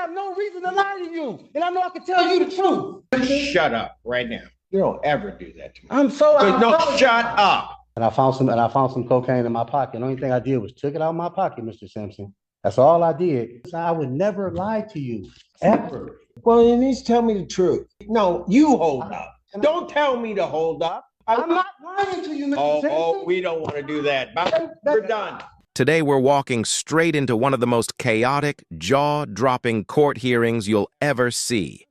have no reason to lie to you. And I know I can tell you the truth. Shut up right now. You don't ever do that to me. I'm so no, shut up. And I found some cocaine in my pocket. The only thing I did was took it out of my pocket, Mr. Simpson. That's all I did. I would never lie to you, ever. Well, you need to tell me the truth. No, you hold up. Don't tell me to hold up. I'm not lying to you, Mr. Simpson. Oh, we don't want to do that. We're done. Today, we're walking straight into one of the most chaotic, jaw-dropping court hearings you'll ever see.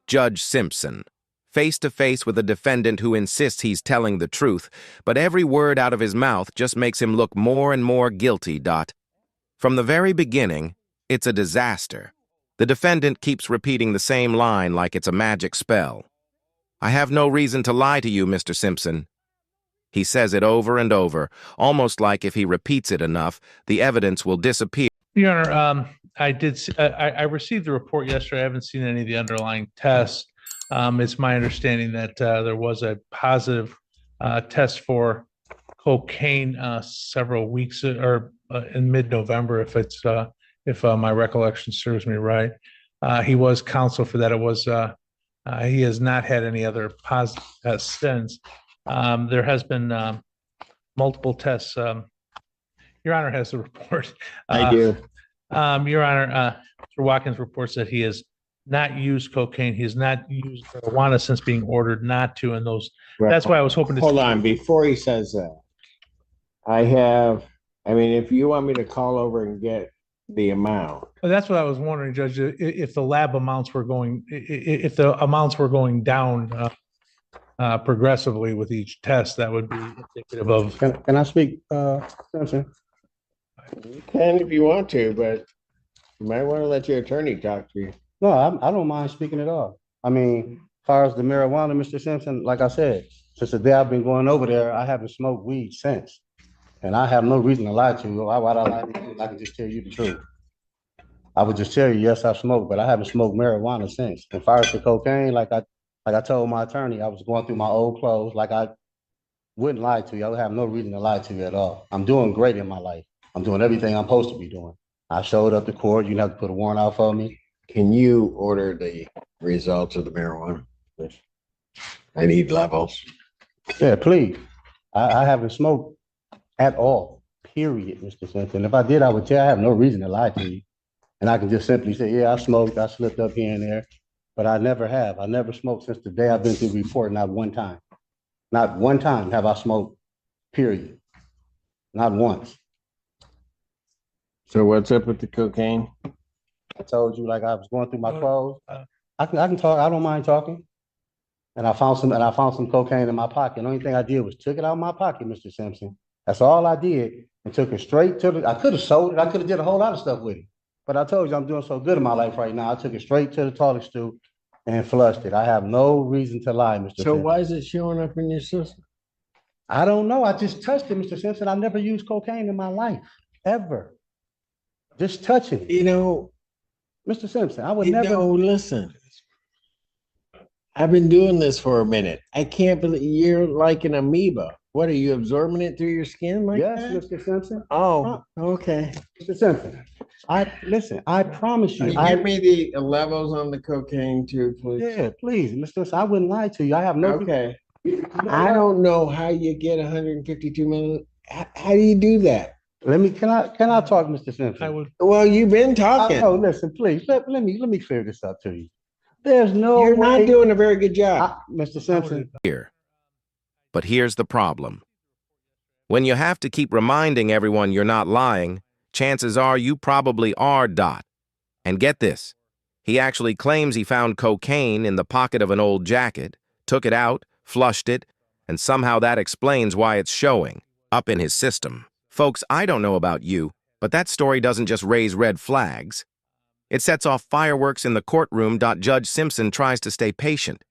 Judge Simpson, face-to-face with a defendant who insists he's telling the truth, but every word out of his mouth just makes him look more and more guilty. From the very beginning, it's a disaster. The defendant keeps repeating the same line like it's a magic spell. "I have no reason to lie to you, Mr. Simpson." He says it over and over, almost like if he repeats it enough, the evidence will disappear. Your Honor, I received the report yesterday. I haven't seen any of the underlying tests. It's my understanding that there was a positive test for cocaine several weeks or in mid-November, if my recollection serves me right. He was counseled for that. It was he has not had any other positive tests since. There has been multiple tests. Your Honor has the report. I do. Your Honor, Mr. Watkins reports that he has not used cocaine. He has not used marijuana since being ordered not to. And those. Right. That's why I was hoping to. Hold on, before he says that, I mean, if you want me to call over and get the amount. Well, that's what I was wondering, Judge. If the lab amounts were going, if the amounts were going down progressively with each test, that would be indicative of. Can I speak, Simpson? You can if you want to, but you might want to let your attorney talk to you. No, I don't mind speaking at all. I mean, as far as the marijuana, Mr. Simpson, like I said, since the day I've been going over there, I haven't smoked weed since. And I have no reason to lie to you. Why'd I lie to you? I can just tell you the truth. I would just tell you, yes, I smoked, but I haven't smoked marijuana since. As far as the cocaine, like I told my attorney, I was going through my old clothes. Like I wouldn't lie to you. I would have no reason to lie to you at all. I'm doing great in my life. I'm doing everything I'm supposed to be doing. I showed up to court. You didn't have to put a warrant out for me. Can you order the results of the marijuana? I need levels. Yeah, please. I haven't smoked at all, period, Mr. Simpson. If I did, I would tell you. I have no reason to lie to you. And I can just simply say, yeah, I smoked. I slipped up here and there. But I never have. I never smoked since the day I've been through the report, not one time. Not one time have I smoked, period. Not once. So what's up with the cocaine? I told you, like I was going through my clothes. I can talk. I don't mind talking. And I found some cocaine in my pocket. The only thing I did was took it out of my pocket, Mr. Simpson. That's all I did, and took it straight to the. I could have sold it. I could have did a whole lot of stuff with it. But I told you I'm doing so good in my life right now. I took it straight to the toilet stool and flushed it. I have no reason to lie, Mr. So Simpson. why is it showing up in your system? I don't know. I just touched it, Mr. Simpson. I never used cocaine in my life, ever. Just touching it. You know, Mr. Simpson, I would never. No, listen. I've been doing this for a minute. I can't believe you're like an amoeba. What, are you absorbing it through your skin like yes, that? Yes, Mr. Simpson. Oh, okay. Mr. Simpson, I promise you. Give me the levels on the cocaine too, please. Yeah, please, Mr. Simpson. I wouldn't lie to you. I have no. Okay. I don't know how you get 152 million. How do you do that? Can I talk, Mr. Simpson? I would. Well, you've been talking. Oh, listen, please. Let me clear this up to you. There's no. You're not doing a very good job, Mr. Simpson. Here. But here's the problem. When you have to keep reminding everyone you're not lying, chances are you probably are. And get this. He actually claims he found cocaine in the pocket of an old jacket, took it out, flushed it, and somehow that explains why it's showing up in his system. Folks, I don't know about you, but that story doesn't just raise red flags. It sets off fireworks in the courtroom. Judge Simpson tries to stay patient.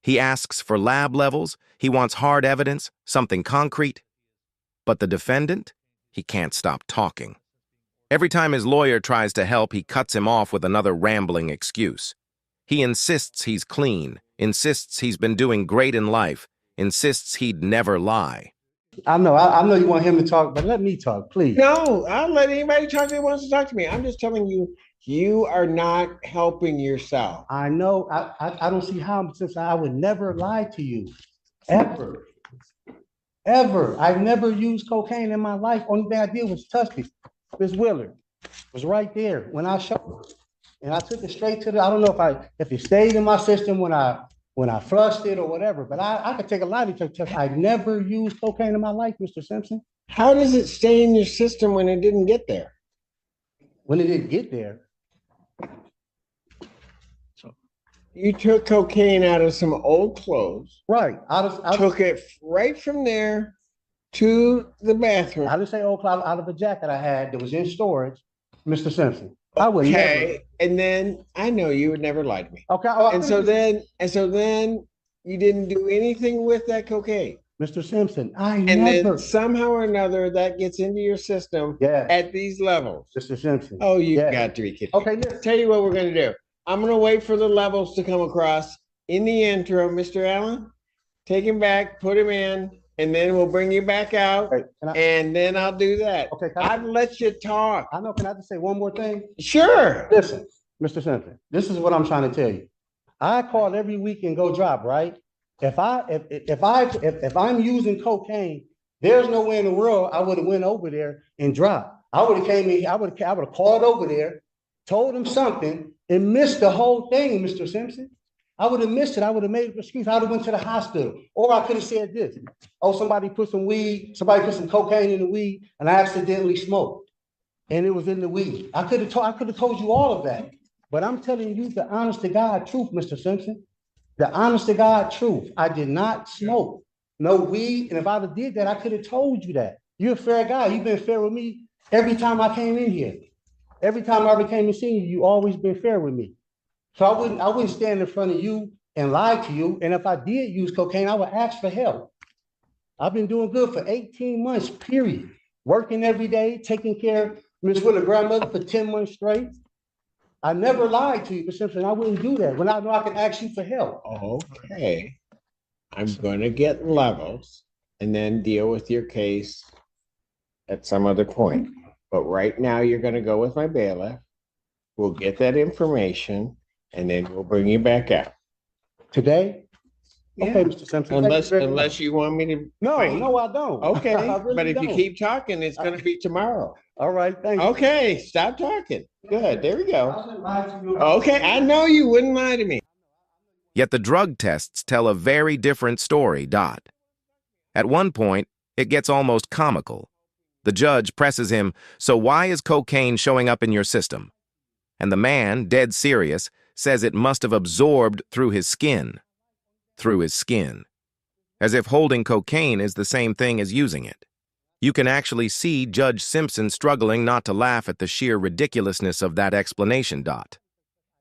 He asks for lab levels. He wants hard evidence, something concrete. But the defendant, he can't stop talking. Every time his lawyer tries to help, he cuts him off with another rambling excuse. He insists he's clean, insists he's been doing great in life, insists he'd never lie. I know you want him to talk, but let me talk, please. No, I'll let anybody talk that wants to talk to me. I'm just telling you, You are not helping yourself. I know, I don't see how, since I would never lie to you, ever. Ever. I've never used cocaine in my life. Only thing I did was touch it. Miss Willard was right there when I showed her. And I took it straight to I don't know if it stayed in my system when I flushed it or whatever, but I could take a lie detector test. I never used cocaine in my life, Mr. Simpson. How does it stay in your system when it didn't get there? When it didn't get there, You took cocaine out of some old clothes, right. took it right from there to the bathroom. I didn't say old cloud out of a jacket I had that was in storage, Mr. Simpson. I would never. Okay, and then I know you would never lie to me. Okay. And so then you didn't do anything with that cocaine. Mr. Simpson, I And never. then somehow or another that gets into your system Yeah, at these levels. Mr. Simpson. Oh, you Yeah. got to be kidding. Okay, listen. Tell you what we're going to do. I'm going to wait for the levels to come across. In the intro, Mr. Allen, take him back, put him in, and then we'll bring you back out. Okay, And then I'll do that. okay, I've let you talk. I know. Can I just say one more thing? Sure. Listen, Mr. Simpson, this is what I'm trying to tell you. I call every week and go drop, right? If I'm using cocaine, there's no way in the world I would have went over there and dropped. I would have came in, I would have called over there, told him something, and missed the whole thing, Mr. Simpson. I would have missed it. I would have made an excuse. I would have went to the hospital. Or I could have said this. Oh, somebody put some some cocaine in the weed, and I accidentally smoked. And it was in the weed. I could have told you all of that. But I'm telling you the honest to God truth, Mr. Simpson. The honest to God truth. I did not smoke no weed. And if I'd have did that, I could have told you that. You're a fair guy. You've been fair with me every time I came in here. Every time I ever came and seen you, you always been fair with me. So I wouldn't stand in front of you and lie to you. And if I did use cocaine, I would ask for help. I've been doing good for 18 months, period. Working every day, taking care of Miss Willard's grandmother for 10 months straight. I never lied to you, Mr. Simpson. I wouldn't do that when I know I can ask you for help. Okay. I'm going to get levels and then deal with your case at some other point. But right now, you're going to go with my bailiff. We'll get that information, and then we'll bring you back out. Today? Yeah. Okay, Mr. Simpson. Unless you want me to. No, I don't. Okay, I really but if you don't. keep talking, it's going to be tomorrow. All right, thank you. Okay, stop talking. Good, there we I go. wouldn't lie to you. Okay, I know you wouldn't lie to me. Yet the drug tests tell a very different story, Dot. At one point, it gets almost comical. The judge presses him, "So why is cocaine showing up in your system?" And the man, dead serious, says it must have absorbed through his skin. Through his skin. As if holding cocaine is the same thing as using it. You can actually see Judge Simpson struggling not to laugh at the sheer ridiculousness of that explanation, Dot.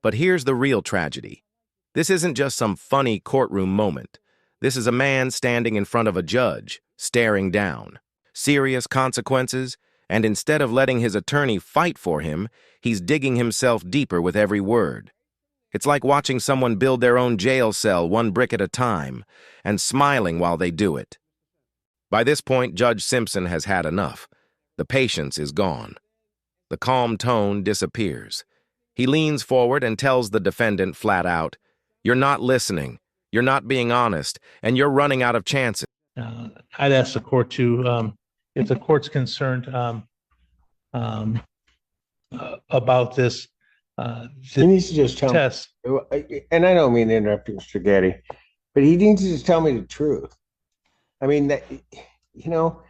But here's the real tragedy. This isn't just some funny courtroom moment. This is a man standing in front of a judge, staring down. Serious consequences, and instead of letting his attorney fight for him, he's digging himself deeper with every word. It's like watching someone build their own jail cell one brick at a time, and smiling while they do it. By this point, Judge Simpson has had enough. The patience is gone. The calm tone disappears. He leans forward and tells the defendant flat out, "You're not listening, you're not being honest, and you're running out of chances." I'd ask the court to, if the court's concerned about this He needs to just tell me. test. And I don't mean to interrupt you, Mr. Getty, but he needs to just tell me the truth. I mean, that, you know,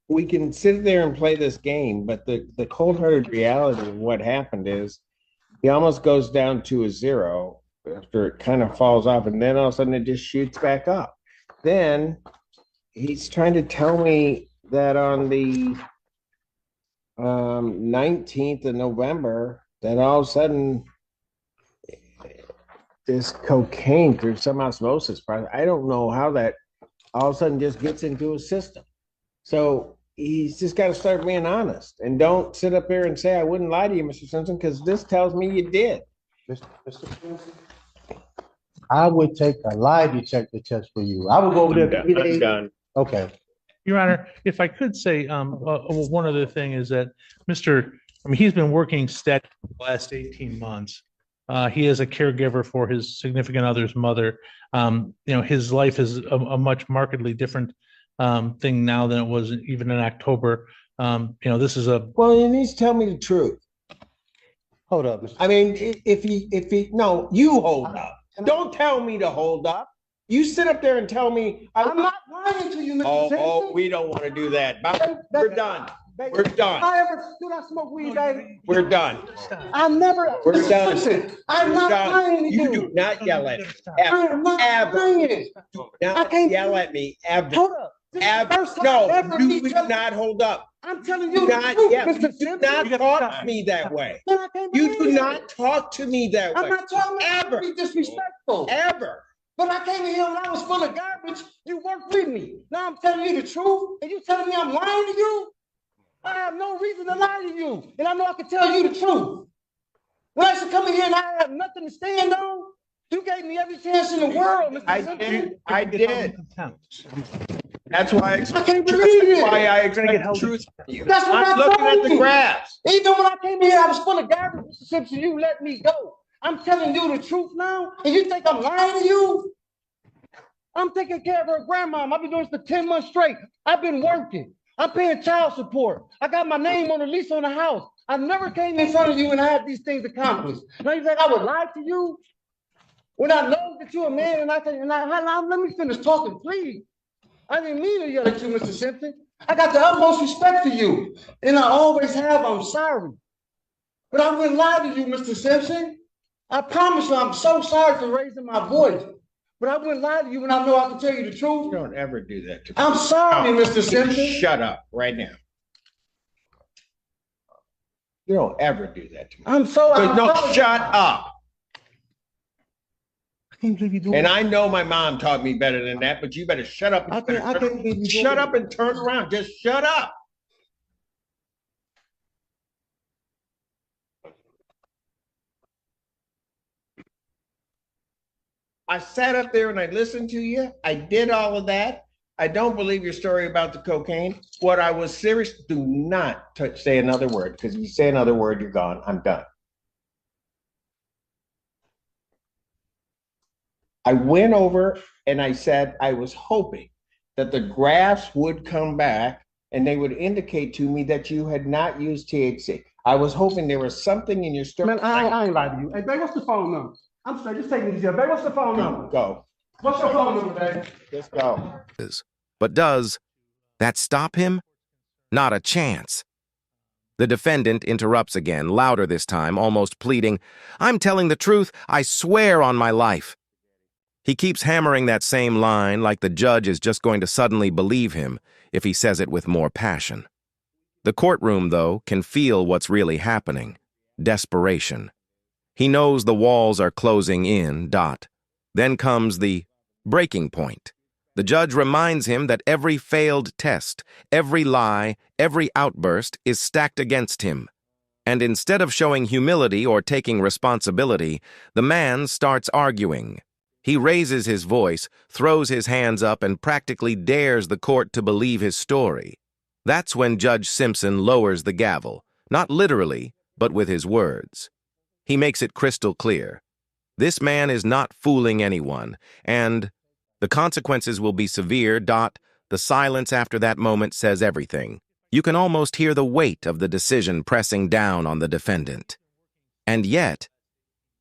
we can sit there and play this game, but the cold-hearted reality of what happened is he almost goes down to a zero after it kind of falls off, and then all of a sudden it just shoots back up. Then he's trying to tell me that on the 19th of November, that all of a sudden this cocaine through some osmosis process, I don't know how that all of a sudden just gets into his system. So he's just got to start being honest and don't sit up there and say, "I wouldn't lie to you, Mr. Simpson," because this tells me you did. Mr. Simpson, I would take a lie detector test for you. I would go over there 3 days. I'm done. Okay. Your Honor, if I could say, one other thing is that Mr. I mean, he's been working steady for the last 18 months. He is a caregiver for his significant other's mother. His life is a much markedly different thing now than it was even in October. This is a Well, he needs to tell me the truth. Hold up, Mr. I mean, no, you hold up. Don't tell me to hold up. You sit up there and tell me. I'm not lying to you, Mr. Simpson. We don't want to do that. We're done. We're done. Did I smoke weed, baby? We're done. I never. We're done. Listen, I'm not lying to You do not yell at me. I am not lying. Do not yell at me ever. Hold up. This is the Ever. first time No, ever you me do telling- not hold up. I'm telling Do you the not truth, yell. Mr. You do Simpson. not talk to me that way. Then I can't You believe do it. not talk to me that I'm way. not talking Ever. to be disrespectful. Ever. But I came in here when I was full of garbage. You worked with me. Now I'm telling you the truth, and you telling me I'm lying to you? I have no reason to lie to you, and I know I can tell you the truth. When I used to come in here and I had nothing to stand on, you gave me every chance in the world, Mr. I Simpson. did. I did. contempt. That's why I can't believe it. why I expect the truth from you. That's what I'm I looking told at the you. graphs. Even when I came here, I was full of garbage, Mr. Simpson. You let me go. I'm telling you the truth now, and you think I'm lying to you? I'm taking care of her grandma. I've been doing this for 10 months straight. I've been working. I'm paying child support. I got my name on the lease on the house. I never came in front of you and I had these things accomplished. Now you think I would lie to you? When I know that you're a man and let me finish talking, please. I didn't mean to yell at you, Mr. Simpson. I got the utmost respect for you, and I always have. I'm sorry. But I wouldn't lie to you, Mr. Simpson. I promise you, I'm so sorry for raising my voice. But I wouldn't lie to you when I know I can tell you the You truth. don't ever do that to me. I'm sorry, No, Mr. Simpson. Shut up right now. You don't ever do that to me. I'm so. No, shut up. I can't believe you doing And I know my mom taught me better than that, but you better shut up. I can't believe you Shut up and turn around. Just shut up. I sat up there and I listened to you. I did all of that. I don't believe your story about the cocaine. What I was serious, do not say another word, because if you say another word, you're gone. I'm done. I went over and I said I was hoping that the graphs would come back and they would indicate to me that you had not used THC. I was hoping there was something in your story. Man, I ain't lying to you. Hey, babe, what's the phone number? I'm sorry, just take me easy. Babe, what's the phone number? Go. What's your phone number, babe? Just go. But does that stop him? Not a chance. The defendant interrupts again, louder this time, almost pleading, "I'm telling the truth. I swear on my life." He keeps hammering that same line like the judge is just going to suddenly believe him if he says it with more passion. The courtroom, though, can feel what's really happening. Desperation. He knows the walls are closing in, . Then comes the breaking point. The judge reminds him that every failed test, every lie, every outburst is stacked against him. And instead of showing humility or taking responsibility, the man starts arguing. He raises his voice, throws his hands up, and practically dares the court to believe his story. That's when Judge Simpson lowers the gavel, not literally, but with his words. He makes it crystal clear. This man is not fooling anyone, and the consequences will be severe. The silence after that moment says everything. You can almost hear the weight of the decision pressing down on the defendant. And yet,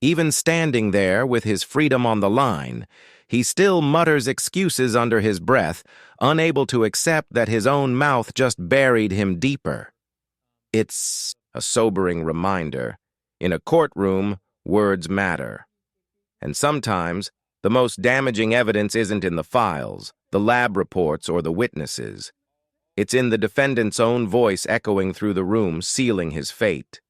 even standing there with his freedom on the line, he still mutters excuses under his breath, unable to accept that his own mouth just buried him deeper. It's a sobering reminder. In a courtroom, words matter. And sometimes, the most damaging evidence isn't in the files, the lab reports, or the witnesses. It's in the defendant's own voice echoing through the room, sealing his fate.